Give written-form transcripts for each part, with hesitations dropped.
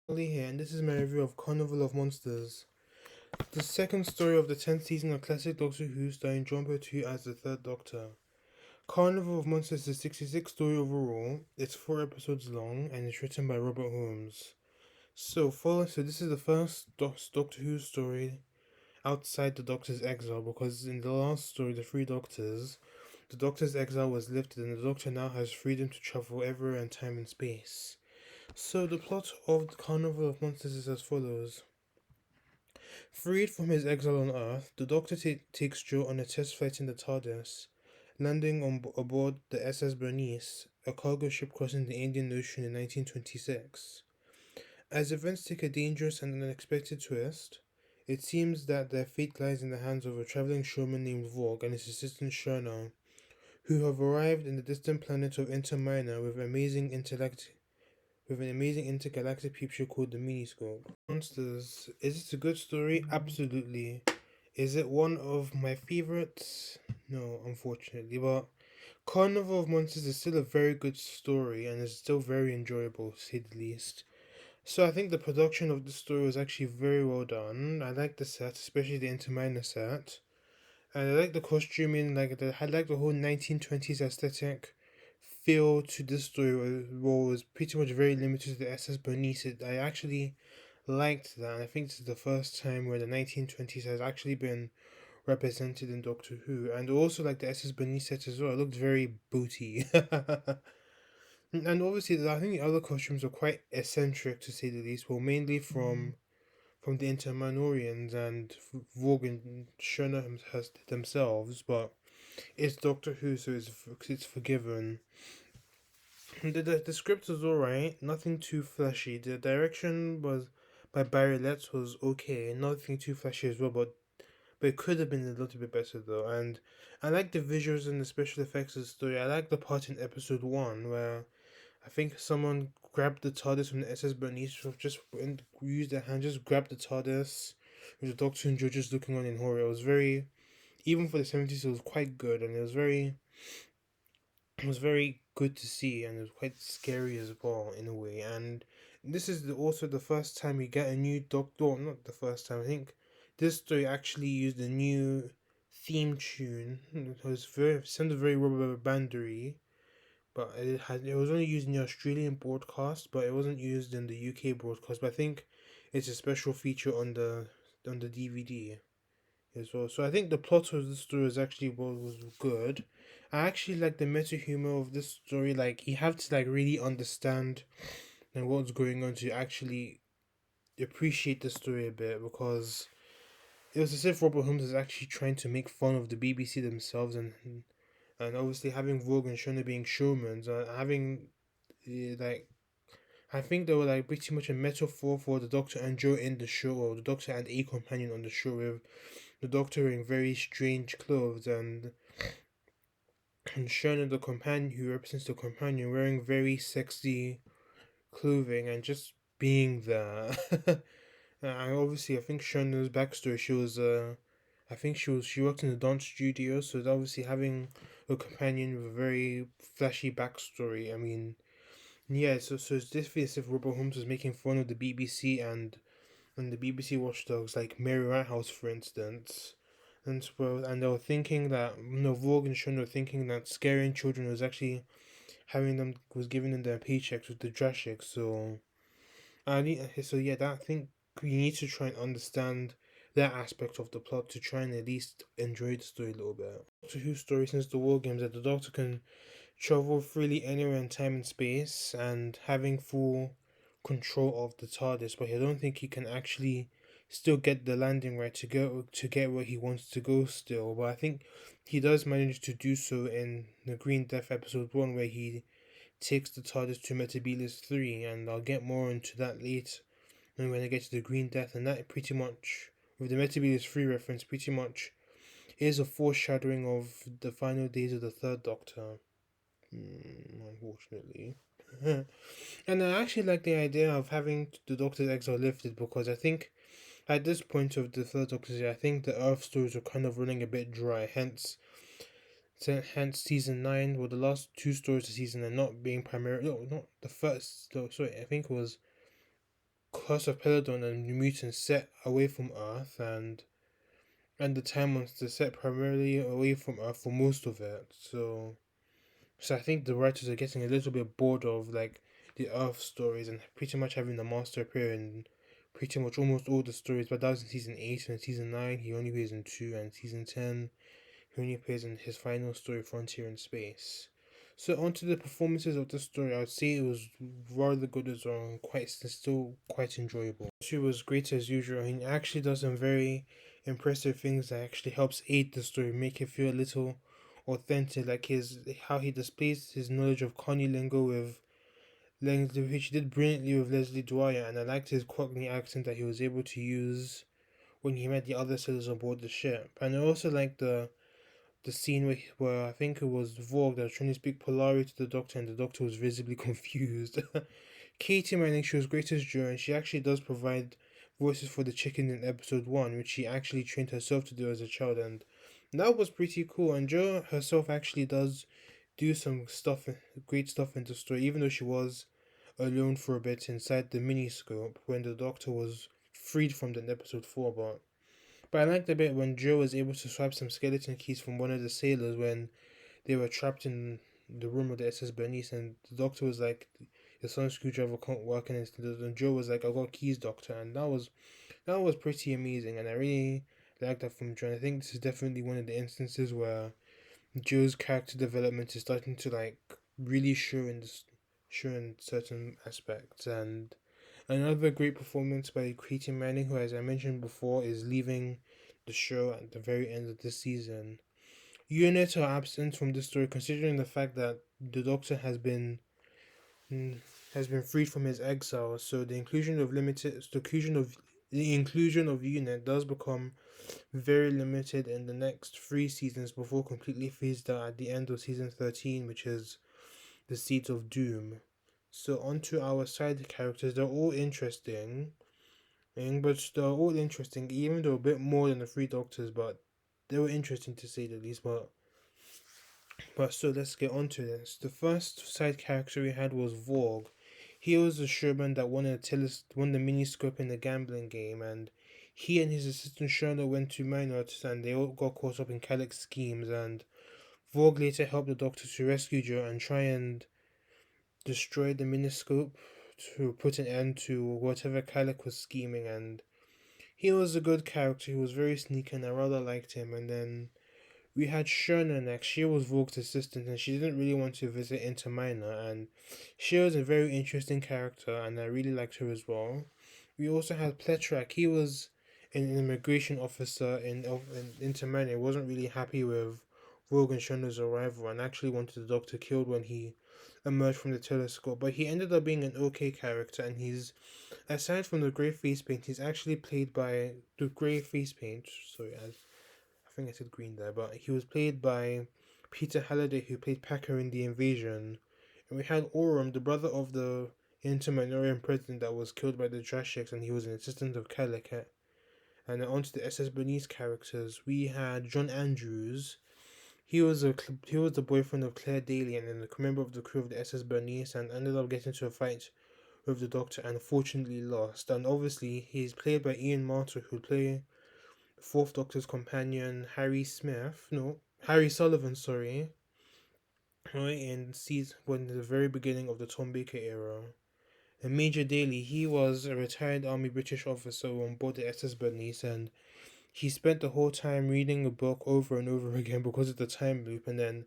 Oli here, and this is my review of Carnival of Monsters, the second story of the 10th season of classic Doctor Who, starring John Pertwee as the third Doctor. Carnival of Monsters is a 66 story overall, it's 4 episodes long, and it's written by Robert Holmes. So this is the first Doctor Who story outside the Doctor's exile, because in the last story, The Three Doctors, the Doctor's exile was lifted and the Doctor now has freedom to travel everywhere in time and space. So the plot of the Carnival of Monsters is as follows. Freed from his exile on Earth, the Doctor takes Joe on a test flight in the TARDIS, landing aboard the SS Bernice, a cargo ship crossing the Indian Ocean in 1926. As events take a dangerous and unexpected twist, it seems that their fate lies in the hands of a traveling showman named Vorg and his assistant Sherna, who have arrived in the distant planet of Inter Minor with an amazing intergalactic peep show called the Miniscope. Monsters. Is it a good story? Absolutely. Is it one of my favorites? No, unfortunately. But Carnival of Monsters is still a very good story and is still very enjoyable, to say the least. So I think the production of the story was actually very well done. I like the set, especially the Interminer set. And I like the costuming, I like the whole 1920s aesthetic feel to this story, was pretty much very limited to the SS Bernice. I actually liked that, and I think this is the first time where the 1920s has actually been represented in Doctor Who, and also like the SS Bernice set as well. It looked very booty. And obviously, I think the other costumes are quite eccentric to say the least. Well, mainly from the Intermanorians and Vogue and Shona themselves, but it's Doctor Who, so it's forgiven. The script was alright, nothing too flashy. The direction was by Barry Letts was okay, nothing too flashy as well, but it could have been a little bit better though. And I like the visuals and the special effects of the story. I like the part in episode one where I think someone grabbed the TARDIS from the SS Bernice, just used their hand, just grabbed the TARDIS with the Doctor and Joe just looking on in horror. It was very, even for the 70s, it was quite good, and it was very good to see, and it was quite scary as well in a way. And this is also the first time we get a new Doctor. Well, not the first time. I think this story actually used a new theme tune. It was sounded very rubber bandery, but it was only used in the Australian broadcast, but it wasn't used in the UK broadcast. But I think it's a special feature on the DVD as well. So I think the plot of the story is actually was good. I actually like the meta humor of this story. Like you have to like really understand and what's going on to actually appreciate the story a bit, because it was as if Robert Holmes is actually trying to make fun of the BBC themselves, and obviously having Vogue and Shona being showmans, having like I think they were like pretty much a metaphor for the Doctor and Joe in the show, or the Doctor and a companion on the show, with the Doctor wearing very strange clothes, and Shona, the companion who represents the companion, wearing very sexy clothing and just being there. And obviously, I think Shona's backstory, I think she worked in the dance studio, so obviously having a companion with a very flashy backstory. I mean, yeah, so it's definitely as if Robert Holmes was making fun of the BBC and the BBC watchdogs like Mary Whitehouse, for instance. And they were thinking that Vogue and Sean were thinking that scaring children was actually was giving them their paychecks with the Drashik. So yeah, that I think you need to try and understand that aspect of the plot to try and at least enjoy the story a little bit. Doctor Who story since the War Games, that the Doctor can travel freely anywhere in time and space, and having full control of the TARDIS, but I don't think he can actually still get the landing right to get where he wants to go still. But I think he does manage to do so in the Green Death episode one, where he takes the TARDIS to Metabilis 3, and I'll get more into that later when I get to the Green Death, and that pretty much, with the Metabilis 3 reference, pretty much is a foreshadowing of the final days of the Third Doctor. Unfortunately. And I actually like the idea of having the Doctor's exile lifted, because I think at this point of the third Doctor's year, I think the Earth stories are kind of running a bit dry. Hence season 9, well, the last two stories of season are not being primarily. No, not the first. No, sorry, I think it was curse of Peladon and the mutants set away from Earth, and the time monsters set primarily away from Earth for most of it. So I think the writers are getting a little bit bored of like the Earth stories and pretty much having the Master appear in pretty much almost all the stories. But that was in season 8, and season 9 he only appears in two, and season 10 he only appears in his final story, Frontier in Space. So onto the performances of the story, I would say it was rather good as well, and quite still quite enjoyable. She was great as usual. He actually does some very impressive things that actually helps aid the story, make it feel a little authentic, like his how he displays his knowledge of Connie lingo with which he did brilliantly with Leslie Dwyer, and I liked his Cockney accent that he was able to use when he met the other sailors aboard the ship. And I also liked the scene where I think it was Vogue that was trying to speak Polari to the Doctor, and the Doctor was visibly confused. Katie Manning, she was great as Jo, and she actually does provide voices for the chicken in episode 1, which she actually trained herself to do as a child, and that was pretty cool. And Jo herself actually does do some stuff, great stuff in the story, even though she was alone for a bit inside the miniscope when the Doctor was freed from them in episode 4. But I liked the bit when Joe was able to swipe some skeleton keys from one of the sailors when they were trapped in the room of the SS Bernice, and the Doctor was like, "Your son's screwdriver can't work," and Joe was like, "I got keys, Doctor," and that was pretty amazing, and I really liked that from Joe. And I think this is definitely one of the instances where Joe's character development is starting to like really show in certain aspects. And another great performance by Katie Manning, who, as I mentioned before, is leaving the show at the very end of the season. Units are absent from this story, considering the fact that the Doctor mm, has been freed from his exile. So the inclusion of Unit does become very limited in the next 3 seasons before completely phased out at the end of season 13, which is the Seeds of Doom. So onto our side characters, they're all interesting, but they're all interesting, even though a bit more than the Three Doctors, but they were interesting to say the least. But so let's get on to this. The first side character we had was Vorg. He was a showman that won the miniscope in the gambling game, and he and his assistant Shona went to Minot, and they all got caught up in Calic's schemes. And Vorg later helped the Doctor to rescue Joe and try and destroy the miniscope to put an end to whatever Calic was scheming. And he was a good character. He was very sneaky, and I rather liked him. And then we had Shona next. She was Vogue's assistant, and she didn't really want to visit Inter Minor, and she was a very interesting character, and I really liked her as well. We also had Pletrak. He was an immigration officer in Inter Minor. He wasn't really happy with Vogue and Shona's arrival, and actually wanted the Doctor killed when he emerged from the telescope. But he ended up being an okay character, and he's, aside from the grey face paint, he's actually played by the grey face paint. Sorry, I think I said green there, but he was played by Peter Halliday, who played Packer in The Invasion. And we had Oram, the brother of the Interminorian president that was killed by the Drashiks, and he was an assistant of Calicut. And then onto the SS Bernice characters, we had John Andrews. He was the boyfriend of Claire Daly and a member of the crew of the SS Bernice, and ended up getting into a fight with the Doctor and fortunately lost. And obviously, he's played by Ian Marter, who played Fourth Doctor's companion Harry Sullivan, sorry, right, in season when the very beginning of the Tom Baker era. And Major Daly, he was a retired Army British officer on board the SS Bernice, and he spent the whole time reading a book over and over again because of the time loop. And then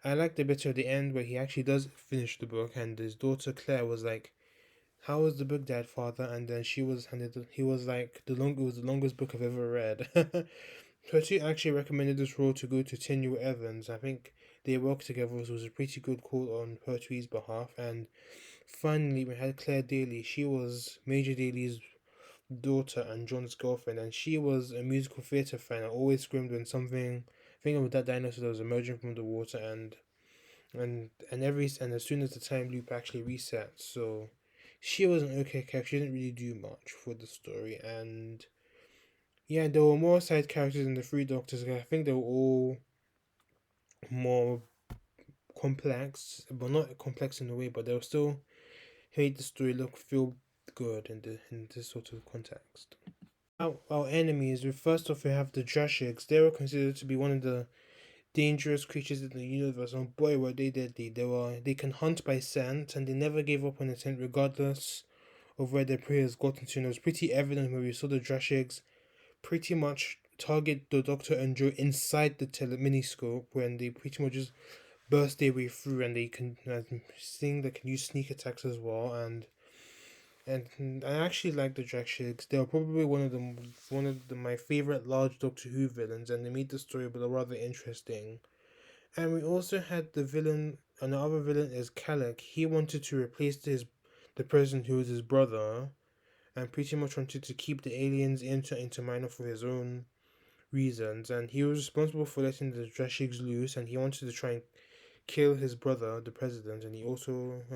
I like the bit at the end where he actually does finish the book, and his daughter Claire was like, "How was the book, Dad, Father?" And then he was like, It was the longest book I've ever read." Pertwee actually recommended this role to go to Tinu Evans. I think they worked together, so it was a pretty good call on Pertwee's behalf. And finally, we had Claire Daly. She was Major Daly's daughter and John's girlfriend, and she was a musical theatre fan. I always screamed when something, I think of that dinosaur that was emerging from the water, and as soon as the time loop actually reset, so she was an okay character. She didn't really do much for the story, and yeah, there were more side characters in the Three Doctors. I think they were all more complex, but not complex in a way, but they were still made the story look feel good in this sort of context. Our enemies, first off we have the Drashigs. They were considered to be one of the dangerous creatures in the universe, and boy were they deadly. They can hunt by scent, and they never gave up on attempt regardless of where their prey has gotten to. And it was pretty evident when we saw the Drashigs pretty much target the Doctor and Joe inside the miniscope, when they pretty much just burst their way through, and they can seeing they can use sneak attacks as well. And I actually like the Dragshigs. They are probably my favorite large Doctor Who villains, and they made the story but rather interesting. And we also had the villain. Another villain is Kalek. He wanted to replace the person who was his brother, and pretty much wanted to keep the aliens into Minor for his own reasons. And he was responsible for letting the Drashigs loose, and he wanted to try and kill his brother, the president. And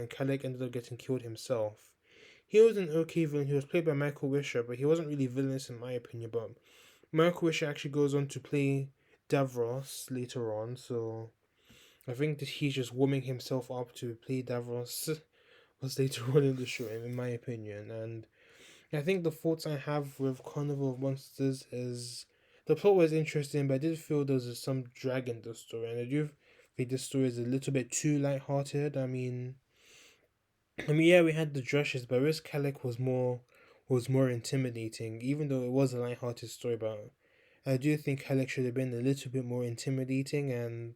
Kalek ended up getting killed himself. He was an okay villain. He was played by Michael Wisher, but he wasn't really villainous in my opinion. But Michael Wisher actually goes on to play Davros later on, so I think that he's just warming himself up to play Davros was later on in the show, in my opinion. And I think the thoughts I have with Carnival of Monsters is the plot was interesting, but I did feel there was some drag in the story, and I do think the story is a little bit too light-hearted. Yeah, we had the Drushes, but Riz Kalek was more intimidating, even though it was a light-hearted story. But I do think Kalek should have been a little bit more intimidating, and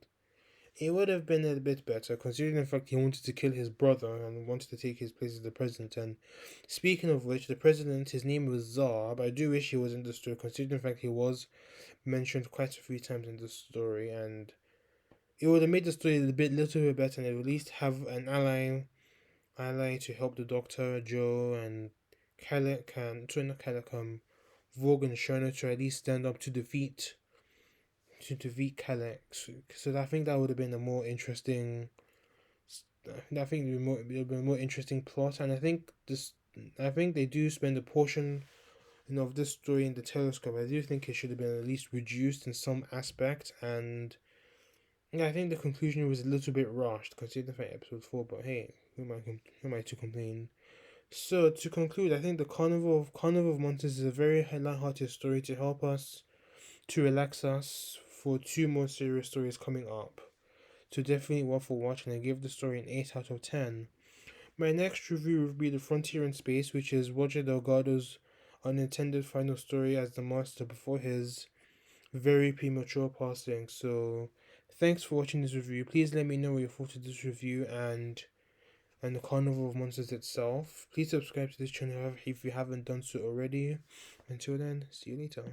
it would have been a bit better, considering the fact he wanted to kill his brother and wanted to take his place as the president. And speaking of which, the president, his name was Czar, but I do wish he was in the story, considering the fact he was mentioned quite a few times in the story, and it would have made the story little bit better, and at least have an ally to help the Doctor, Joe, and Kalek, and sorry, not Kalek, Vogue and Shona to at least stand up to defeat Kalek. So I think that would have been a more interesting. I think it would have been a more interesting plot, and I think they do spend a portion of this story in the telescope. I do think it should have been at least reduced in some aspect, and yeah, I think the conclusion was a little bit rushed considering the fact episode 4. But hey, who am I to complain? So to conclude, I think the Carnival of Monsters is a very light-hearted story to help us to relax us for two more serious stories coming up. So definitely worth a watch, and I give the story an 8 out of 10. My next review will be The Frontier in Space, which is Roger Delgado's unintended final story as the Master before his very premature passing. So thanks for watching this review. Please let me know what you thought of this review and the Carnival of Monsters itself. Please subscribe to this channel if you haven't done so already. Until then, see you later.